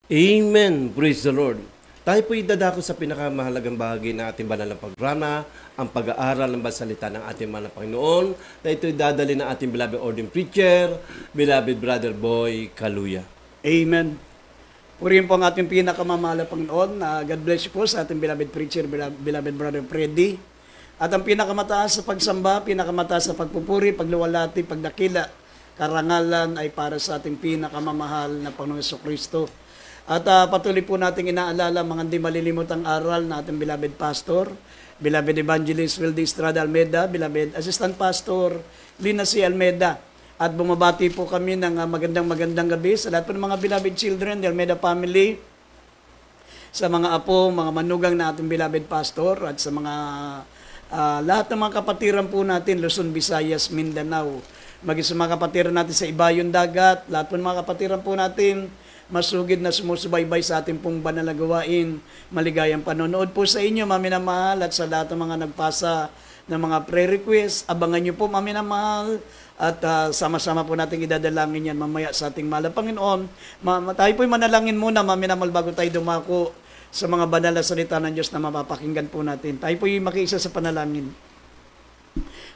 Amen. Praise the Lord. Tayo po idadako sa pinakamahalagang bahagi ng ating banal na programa, ang pag-aaral ng salita ng ating mahal na Panginoon, na ito'y dadali ng ating beloved ordained preacher, beloved Brother Boy Kaluya. Amen. Purihin po ang ating pinakamamahal na Panginoon. God bless you po sa ating beloved preacher, beloved Brother Freddy. At ang pinakamataas sa pagsamba, pinakamataas sa pagpupuri, pagluwalhati, pagdakila, karangalan ay para sa ating pinakamamahal na Panginoong Jesucristo. At patuloy po nating inaalala mga hindi malilimutang aral na ating beloved pastor, beloved evangelist Wildy Estrada Almeida, beloved assistant pastor Lina C. Almeida. At bumabati po kami ng magandang gabi sa lahat po ng mga beloved children, the Almeida family, sa mga apo, mga manugang na ating beloved pastor, at sa mga lahat ng mga kapatiran po natin, Luzon, Visayas, Mindanao. Maging sa mga kapatiran natin sa Ibayong Dagat, lahat po ng mga kapatiran po natin, masugid na sumusubaybay sa ating pong banal na gawain. Maligayang panonood po sa inyo, mami na mahal, at sa lahat ng mga nagpasa ng mga prayer request. Abangan nyo po, mami na mahal, at sama-sama po natin idadalangin yan mamaya sa ating mahal na Panginoon. Tayo po'y manalangin muna, mami na mahal, bago tayo dumako sa mga banal na salita ng Diyos na mapapakinggan po natin. Tayo po'y makiisa sa panalangin.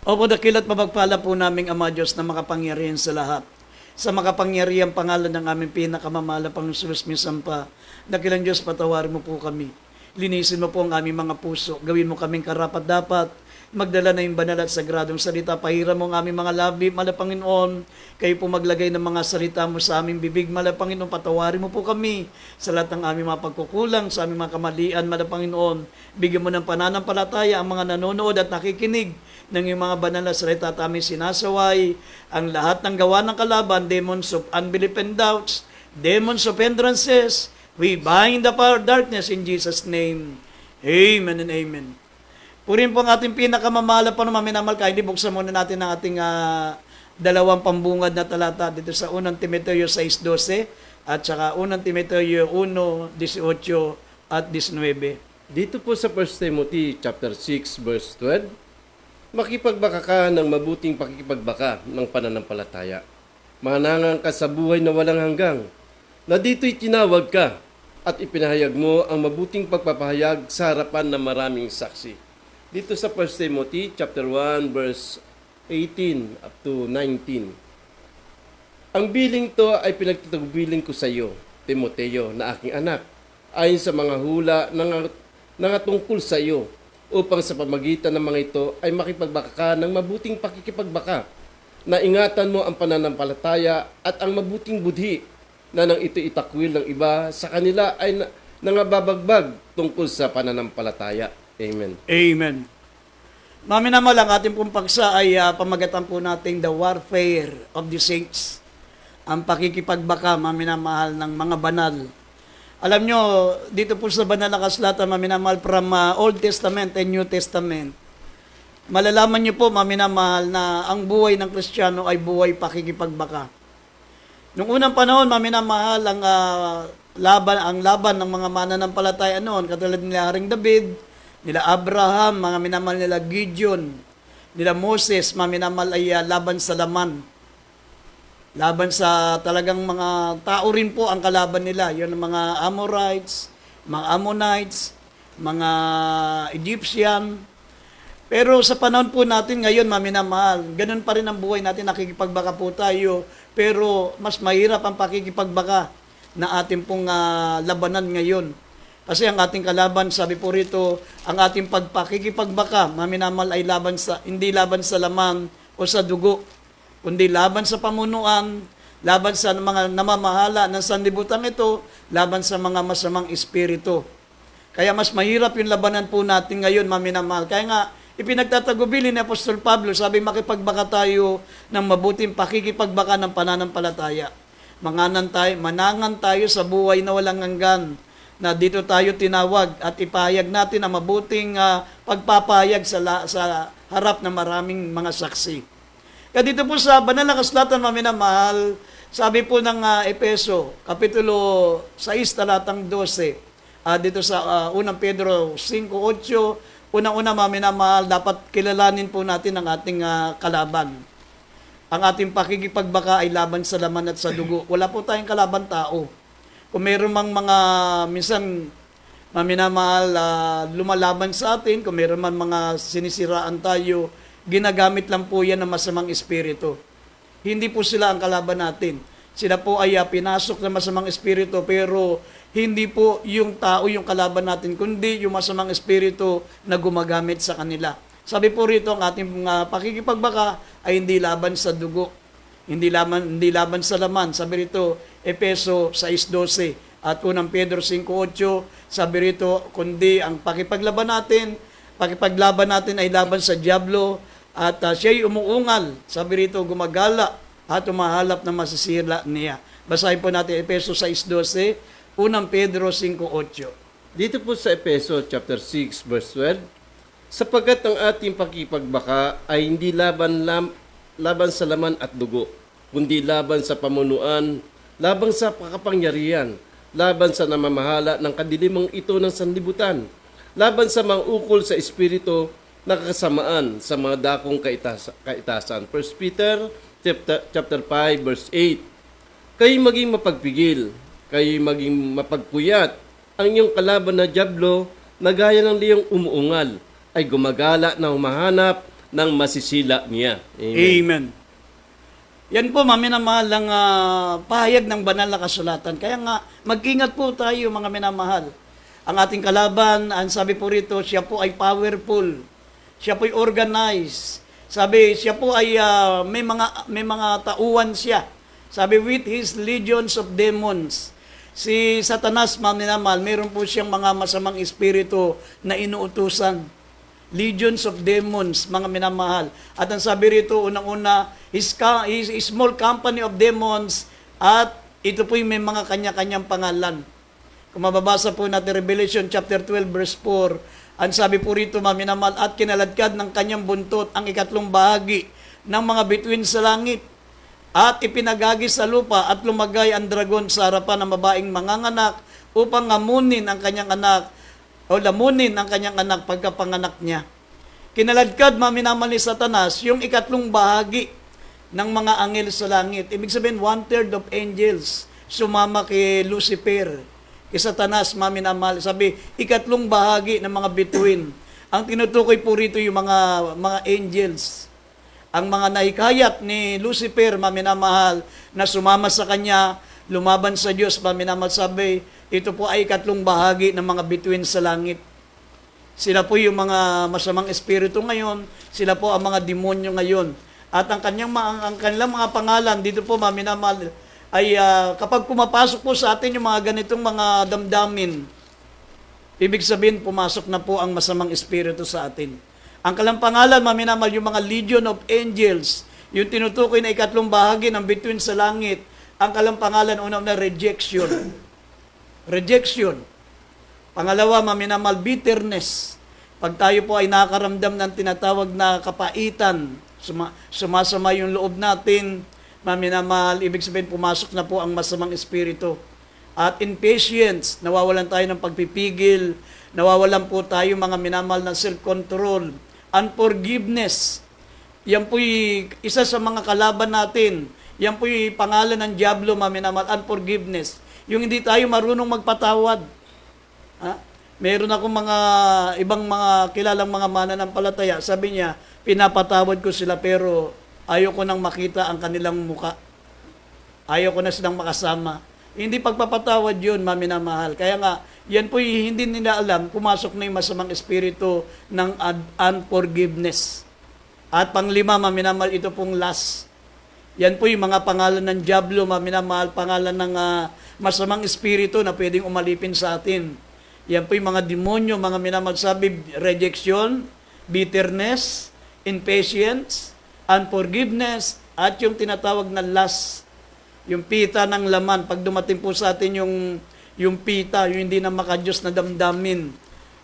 Opo, dakilat mapagpala po naming Ama Diyos na makapangyarihan sa lahat. Sa makapangyarihang pangalan ng aming pinakamamahal na Panginoon Misampa, dakilang Diyos, patawarin mo po kami. Linisin mo po ang aming mga puso. Gawin mo kaming karapat-dapat. Magdala na yung banal at sagradong salita. Pahiram mo ang aming mga labi, Mala Panginoon. Kayo po maglagay ng mga salita mo sa aming bibig, Mala Panginoon. Patawarin mo po kami sa lahat ng aming mga pagkukulang, sa aming mga kamalian, Mala Panginoon. Bigyan mo ng pananampalataya ang mga nanonood at nakikinig ng iyong mga banal na salita at aming sinasaway ang lahat ng gawa ng kalaban, demons of unbelief and doubts, demons of hindrances. We bind the power of darkness in Jesus' name. Amen and amen. Purin po ang ating pinakamamahal pa naman minamal kayo. Buksan muna natin ang ating dalawang pambungad na talata dito sa 1 Timoteo 6:12 at saka 1 Timoteo 1:18 at 19. Dito po sa 1 Timothy chapter 6 verse 12, makipagbaka ka ng mabuting pakikipagbaka ng pananampalataya. Manangang ka sa buhay na walang hanggang, na dito'y tinawag ka at ipinahayag mo ang mabuting pagpapahayag sa harapan ng maraming saksi. Dito sa 1 Timothy chapter 1 verse 18 up to 19. Ang biling to ay pinagtatagubilin ko sa iyo, Timoteo, na aking anak, ayon sa mga hula na tungkol sa iyo, upang sa pamagitan ng mga ito ay makipagbaka ka ng mabuting pakikipagbaka, na ingatan mo ang pananampalataya at ang mabuting budhi, na nang ito itakwil ng iba sa kanila ay nangababagbag tungkol sa pananampalataya. Amen. Amen. Mami naman lang, ating pong paksa ay pamagatan po natin the warfare of the saints. Ang pakikipagbaka, mami na mahal, ng mga banal. Alam nyo, dito po sa banal na kasulatan, mami na mahal, from Old Testament and New Testament, malalaman nyo po, mami na mahal, na ang buhay ng Kristiyano ay buhay pakikipagbaka. Noong unang panahon, mami na mahal, ang laban ng mga mananampalataya noon, katulad nila Haring David, nila Abraham, mga minamahal nila Gideon, nila Moses, mga minamahal ay laban sa laman. Laban sa talagang mga tao rin po ang kalaban nila. Yun ang mga Amorites, mga Ammonites, mga Egyptian. Pero sa panahon po natin ngayon, maminamahal, ganun pa rin ang buhay natin, nakikipagbaka po tayo. Pero mas mahirap ang pakikipagbaka na ating pong labanan ngayon. Kasi ang ating kalaban, sabi po rito, ang ating pagpakikipagbaka, maminamahal, ay hindi laban sa laman o sa dugo, kundi laban sa pamunuan, laban sa mga namamahala ng sanlibutan ito, laban sa mga masamang espiritu. Kaya mas mahirap yung labanan po natin ngayon, maminamahal. Kaya nga, ipinagtatagubilin ni Apostol Pablo, sabi, makipagbaka tayo ng mabuting pakikipagbaka ng pananampalataya. Manangan tayo sa buhay na walang hanggan, na dito tayo tinawag at ipahayag natin ang mabuting pagpapahayag sa harap ng maraming mga saksi. Kaya dito po sa banal na kasulatan, maminamahal, sabi po ng Efeso, Kapitulo 6, talatang 12, dito sa 1 Pedro 5:8, unang-una, maminamahal, dapat kilalanin po natin ang ating kalaban. Ang ating pakikipagbaka ay laban sa laman at sa dugo. Wala po tayong kalaban tao. Kung meron mang mga, minsan, maminamahal, lumalaban sa atin, kung meron man mga sinisiraan tayo, ginagamit lang po yan ng masamang espiritu. Hindi po sila ang kalaban natin. Sila po ay pinasok ng masamang espiritu, pero hindi po yung tao yung kalaban natin, kundi yung masamang espiritu na gumagamit sa kanila. Sabi po rito, ang ating pakikipagbaka ay hindi laban sa dugo, hindi laban sa laman. Sabi rito, Efeso 6:12 at 1 Pedro 5:8, sabi rito, kundi ang pakipaglaban natin ay laban sa diablo at siya'y umuungal. Sabi rito, gumagala at umahalap na masisira niya. Basahin po natin Efeso 6:12, 1 Pedro 5:8. Dito po sa Efeso chapter 6 verse 12, sapagkat ang ating pakipagbaka ay hindi laban sa laman at dugo, kundi laban sa pamunuan, laban sa kapangyarihan, laban sa namamahala ng kadilimang ito ng sanlibutan, laban sa mga ukol sa espiritu na kasamaan sa mga dakong kaitasan. 1 Peter chapter 5 verse 8. Kayo maging mapagpigil, kayo maging mapagpuyat. Ang iyong kalaban na diablo na gaya ng liyong umuungal ay gumagala na humahanap ng masisila niya. Amen. Amen. Yan po, maminamahal ang pahayag ng banal na kasulatan. Kaya nga, mag-ingat po tayo mga minamahal. Ang ating kalaban, ang sabi po rito, siya po ay powerful. Siya po ay organized. Sabi, siya po ay may mga tauhan siya. Sabi, with his legions of demons. Si Satanas, maminamahal, meron po siyang mga masamang espiritu na inuutusan. Legions of demons, mga minamahal. At ang sabi rito, unang-una, is small company of demons at ito po may mga kanya-kanyang pangalan. Kung mababasa po natin Revelation chapter 12 verse 4, ang sabi po rito, mga minamahal, at kinaladkad ng kanyang buntot ang ikatlong bahagi ng mga bituin sa langit at ipinagagi sa lupa at lumagay ang dragon sa harapan ng babaeng manganganak upang ngamunin ang kanyang anak o lamunin ang kanyang anak pagkapanganak niya. Kinaladkad, maminamahal ni Satanas, yung ikatlong bahagi ng mga anghel sa langit. Ibig sabihin, 1/3 of angels sumama kay Lucifer, kay Satanas, maminamahal. Sabi, ikatlong bahagi ng mga bituin. Ang tinutukoy po rito yung mga angels. Ang mga nahikayat ni Lucifer, maminamahal, na sumama sa kanya, lumaban sa Diyos, maminamahal. Sabi, ito po ay ikatlong bahagi ng mga bituin sa langit. Sila po yung mga masamang espiritu ngayon, sila po ang mga demonyo ngayon. At ang kanilang mga pangalan, dito po maminamahal, ay kapag pumapasok po sa atin yung mga ganitong mga damdamin, ibig sabihin, pumasok na po ang masamang espiritu sa atin. Ang kanilang pangalan, maminamahal, yung mga legion of angels, yung tinutukoy na ikatlong bahagi ng bituin sa langit, ang kanilang pangalan, una-una, rejection. Rejection. Pangalawa, maminamahal, bitterness. Pag tayo po ay nakakaramdam ng tinatawag na kapaitan, sumasama yung loob natin, maminamahal, ibig sabihin pumasok na po ang masamang espiritu. At impatience, nawawalan tayo ng pagpipigil, nawawalan po tayo mga minamahal ng self-control. Unforgiveness, yan po'y isa sa mga kalaban natin. Yan po'y pangalan ng diablo, maminamahal, unforgiveness. Yung hindi tayo marunong magpatawad. Ha? Meron akong ibang mga kilalang mga mananampalataya. Sabi niya, pinapatawad ko sila pero ayaw ko nang makita ang kanilang muka. Ayaw ko na silang makasama. Hindi pagpapatawad yun, maminamahal. Kaya nga, yan po hindi nila alam, pumasok na yung masamang espiritu ng unforgiveness. At panglima, maminamahal, ito pong lust. Yan po yung mga pangalan ng diablo, maminamahal, pangalan ng masamang espiritu na pwedeng umalipin sa atin. Yan po yung mga demonyo, mga minamahal, sabi, rejection, bitterness, impatience, unforgiveness, at yung tinatawag na lust, yung pita ng laman. Pag dumating po sa atin yung pita, yung hindi na makadiyos na damdamin.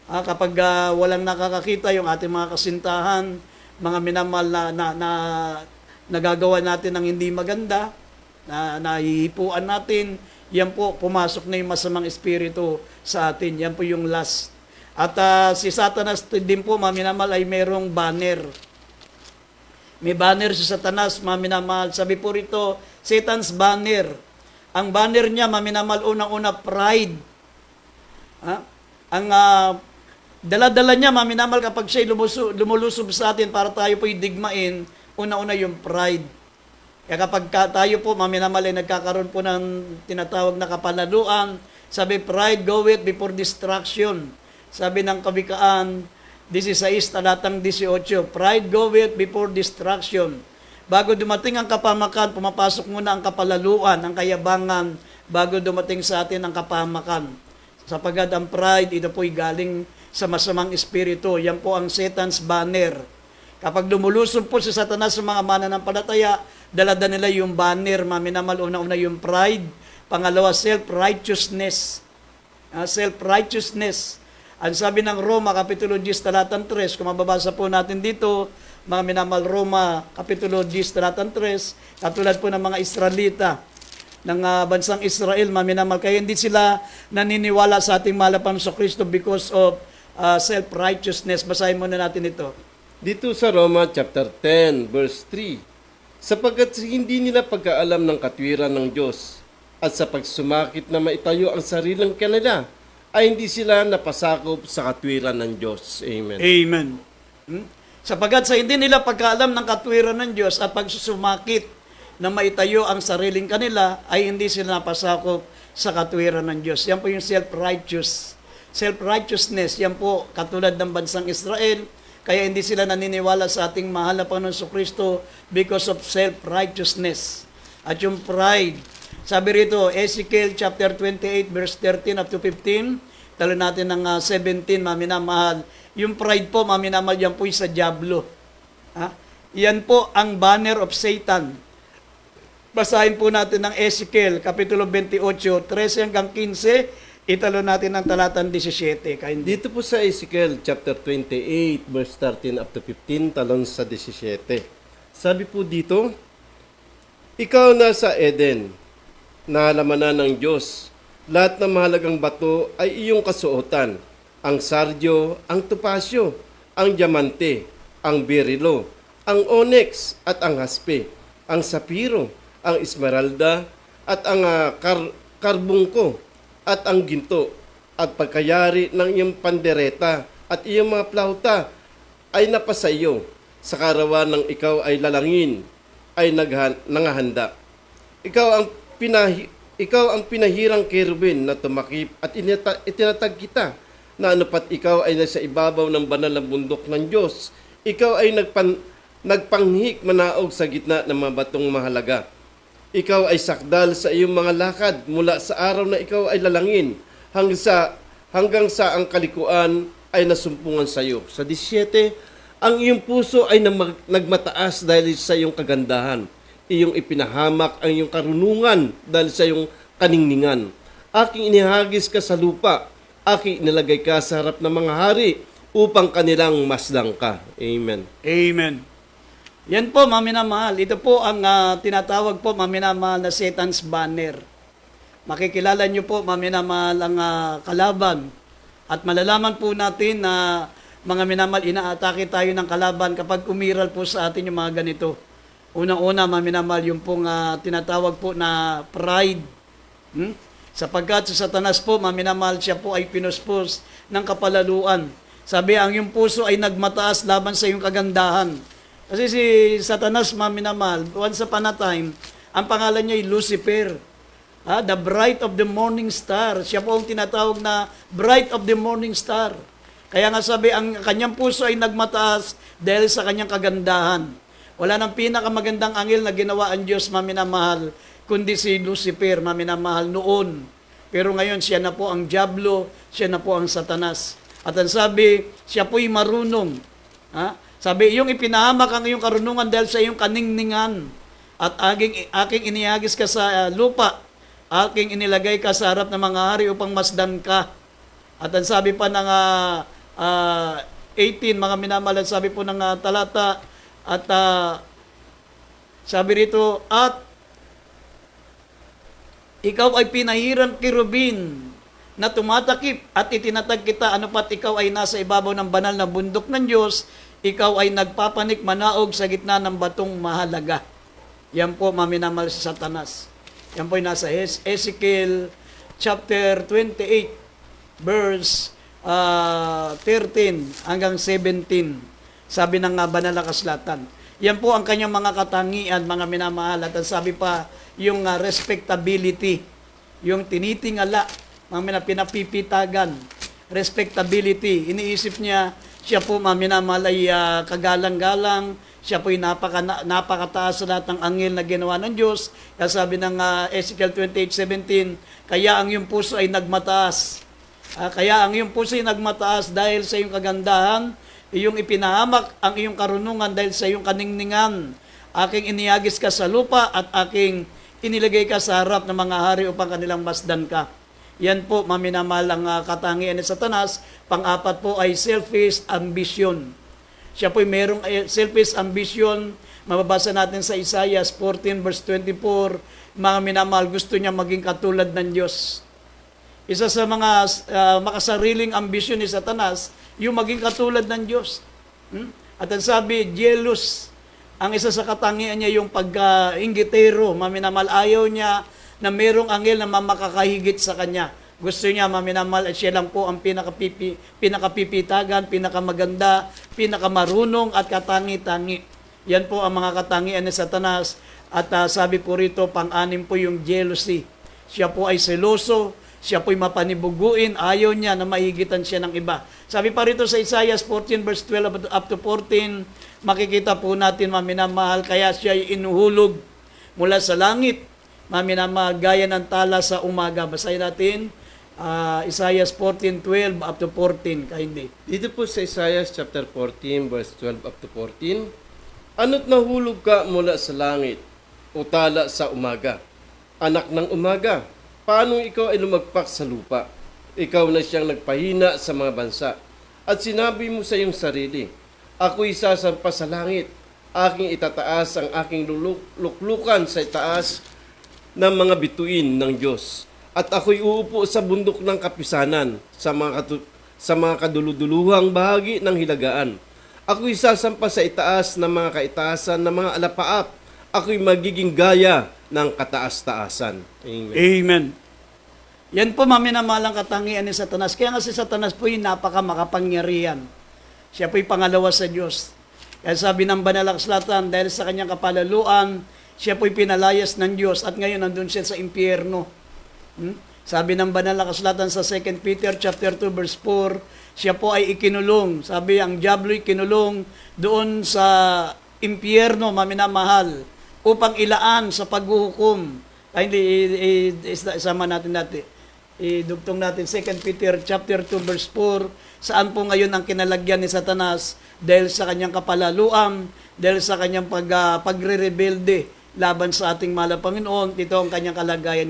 Kapag walang nakakakita, yung ating mga kasintahan, mga minamahal na nagagawa natin ng hindi maganda, na nahihipuan natin, yan po, pumasok na yung masamang espiritu sa atin. Yan po yung lust. At si Satanas din po, maminamahal, ay merong banner. May banner si Satanas, maminamahal. Sabi po rito, Satan's banner. ang banner niya, maminamal, unang-una, pride. Ha? Ang dala-dala niya, maminamal, kapag siya'y lumulusob sa atin para tayo po'y digmain, una-una yung pride. Kaya kapag tayo po, maminamal, ay nagkakaroon po ng tinatawag na kapalaluan, sabi, pride goeth before destruction. Sabi ng Kawikaan, 16, talatang 18, pride goeth before destruction. Bago dumating ang kapamakan, pumapasok muna ang kapalaluan, ang kayabangan, bago dumating sa atin ang kapamakan. Sapagkat ang pride, ito po'y galing sa masamang espiritu. Yan po ang Satan's banner. Kapag lumulusob po si Satanas sa mga mananampalataya, dalada nila yung banner, maminamal, una-una yung pride. Pangalawa, self-righteousness. Self-righteousness. Ang sabi ng Roma, Kapitulo 10, talatang 3, kung mababasa po natin dito, mga minamal, Roma, Kapitulo 10, talatang 3, katulad po ng mga Israelita ng bansang Israel, maminamal, kaya hindi sila naniniwala sa ating malapang sa Kristo because of self-righteousness. Basahin muna natin ito. Dito sa Roma chapter 10 verse 3, sapagkat hindi nila pagkaalam ng katwiran ng Diyos at sa pagsumakit na maitayo ang sarilang kanila, ay hindi sila napasakop sa katwiran ng Diyos. Amen. Amen. Sapagkat sa hindi nila pagkaalam ng katwiran ng Diyos at pagsusumakit na maitayo ang sariling kanila, ay hindi sila napasakop sa katwiran ng Diyos. Yan po yung self-righteousness. Yan po katulad ng bansang Israel, kaya hindi sila naniniwala sa ating mahal na Panginoon Kristo because of self-righteousness. At yung pride, sabi rito, Ezekiel chapter 28 verse 13 up to 15, talo natin ng 17, maminamahal. Yung pride po, maminamahal, yan po sa diablo. Yan po ang banner of Satan. Basahin po natin ng Ezekiel, Kapitulo 28, 13 hanggang 15, italo natin ng talatang 17. Dito po sa Ezekiel chapter 28 verse 13 up to 15, talon sa 17. Sabi po dito, ikaw na sa Eden, naalamanan ng Diyos. Lahat ng mahalagang bato ay iyong kasuotan. Ang sardio, ang tupasyo, ang diamante, ang berilo, ang onyx at ang haspe, ang sapiro, ang esmeralda at ang karbungko at ang ginto at pagkayari ng iyong pandereta at iyong mga plauta ay napasa iyo. Sa karawan ng ikaw ay lalangin, ay nangahanda. Ikaw ang pinahirang kerubin na tumakip at itinatag kita na anupat ikaw ay nasa ibabaw ng banal na bundok ng Diyos. Ikaw ay nagpanghik manaog sa gitna ng mga batong mahalaga. Ikaw ay sakdal sa iyong mga lakad mula sa araw na ikaw ay lalangin hanggang sa ang kalikuan ay nasumpungan sa iyo. Sa 17, ang iyong puso ay nagmataas dahil sa iyong kagandahan. Iyong ipinahamak ang iyong karunungan dahil sa iyong kaningningan. Aking inihagis ka sa lupa, aking inilagay ka sa harap ng mga hari upang kanilang masdang ka. Amen. Amen. Yan po, maminamahal. Ito po ang tinatawag po, maminamahal, na Satan's banner. Makikilala nyo po, maminamahal, ang kalaban. At malalaman po natin na mga minamahal, inaatake tayo ng kalaban kapag umiral po sa atin yung mga ganito. Unang-una, maminamahal, yung pong tinatawag po na pride. Sapagkat sa Satanas po, maminamahal, siya po ay pinuspos ng kapalaluan. Sabi, ang yung puso ay nagmataas laban sa iyong kagandahan. Kasi si Satanas, maminamahal, once upon a time, ang pangalan niya ay Lucifer. The bright of the morning star. Siya po ang tinatawag na bright of the morning star. Kaya nga sabi, ang kanyang puso ay nagmataas dahil sa kanyang kagandahan. Wala nang pinakamagandang angel na ginawa ang Diyos, maminamahal, kundi si Lucifer, maminamahal, noon. Pero ngayon, siya na po ang diablo, siya na po ang Satanas. At ang sabi, siya po'y marunong. Sabi, iyong ipinahamak ang iyong karunungan dahil sa iyong kaningningan. At aking inihagis ka sa lupa, aking inilagay ka sa harap ng mga hari upang masdan ka. At ang sabi pa ng 18, mga minamahal, sabi po ng talata, at sabi rito, at ikaw ay pinahirang kirubin na tumatakip at itinatag kita, ano pat ikaw ay nasa ibabaw ng banal na bundok ng Diyos, ikaw ay nagpapanik manaog sa gitna ng batong mahalaga. Yan po, maminamahal, sa Satanas. Yan po yung nasa Ezekiel chapter 28, verse 13 hanggang 17. Sabi ng banal na kasulatan. Yan po ang kanyang mga katangian, mga minamahal. At sabi pa, yung respectability, yung tinitingala, mga pinapipitagan, respectability. Iniisip niya, siya po, mga minamahal, ay kagalang-galang, siya po ay napakataas sa lahat ng anghel na ginawa ng Diyos. Kaya sabi ng Ezekiel 28:17, kaya ang iyong puso ay nagmataas. Kaya ang iyong puso ay nagmataas dahil sa iyong kagandahan, iyong ipinahamak ang iyong karunungan dahil sa iyong kaningningan. Aking iniyagis ka sa lupa at aking inilagay ka sa harap ng mga hari upang kanilang masdan ka. Yan po, maminamahal ang katangian ni Satanas. Pang-apat po ay selfish ambition. Siya po ay merong selfish ambition. Mababasa natin sa Isaiah 14 verse 24, mga minamahal, gusto niya maging katulad ng Diyos. Isa sa mga makasariling ambisyon ni Satanas, yung maging katulad ng Diyos. At ang sabi, jealous. Ang isa sa katangian niya yung pagka-inggitero. Maminamahal, ayaw niya na merong anghel na makakahigit sa kanya. Gusto niya, maminamahal, at siya lang po ang pinakapipitagan, pinakamaganda, pinakamarunong at katangi-tangi. Yan po ang mga katangian ni Satanas. At sabi po rito, pang-anim po yung jealousy. Siya po ay seloso, siya po'y mapanibuguin, ayaw niya na mahigitan siya ng iba. Sabi pa rito sa Isaiah 14 verse 12 up to 14, makikita po natin, maminamahal, kaya siya ay inuhulog mula sa langit, maminamahal, gaya ng tala sa umaga. Basahin natin, Isaiah 14:12 up to 14, kaindi. Dito po sa Isaiah chapter 14 verse 12 up to 14, ano't nahulog ka mula sa langit, o tala sa umaga, anak ng umaga, paano ikaw ay lumagpak sa lupa? Ikaw na siyang nagpahina sa mga bansa. At sinabi mo sa iyong sarili, ako'y sasampa sa langit, aking itataas ang aking luklukan sa itaas ng mga bituin ng Diyos. At ako'y uupo sa bundok ng kapisanan, sa mga kaduluduluhang bahagi ng hilagaan. Ako'y sasampa sa itaas ng mga kaitaasan ng mga alapaap. Ako'y magiging gaya ng kataas-taasan. Amen. Amen. Yan po, maminamalang katangian ni Satanas. Kaya nga si Satanas po yung napakamakapangyarihan. Siya po'y pangalawa sa Diyos. Kaya sabi ng banal na kasulatan, dahil sa kanyang kapalaluan, siya po'y pinalayas ng Diyos at ngayon nandun siya sa impyerno. Sabi ng banal na kasulatan sa 2 Peter chapter 2 verse 4, siya po ay ikinulong. Sabi, ang diablo'y kinulong doon sa impyerno, maminamahal, upang ilaan sa paghuhukom. Hindi isama natin dati. Idugtong natin 2 Peter chapter 2 verse 4, saan po ngayon ang kinalagyan ni Satanas dahil sa kanyang kapalaluan, dahil sa kanyang pagre-rebelde laban sa ating mahal na Panginoon. Ito ang kanyang kalagayan.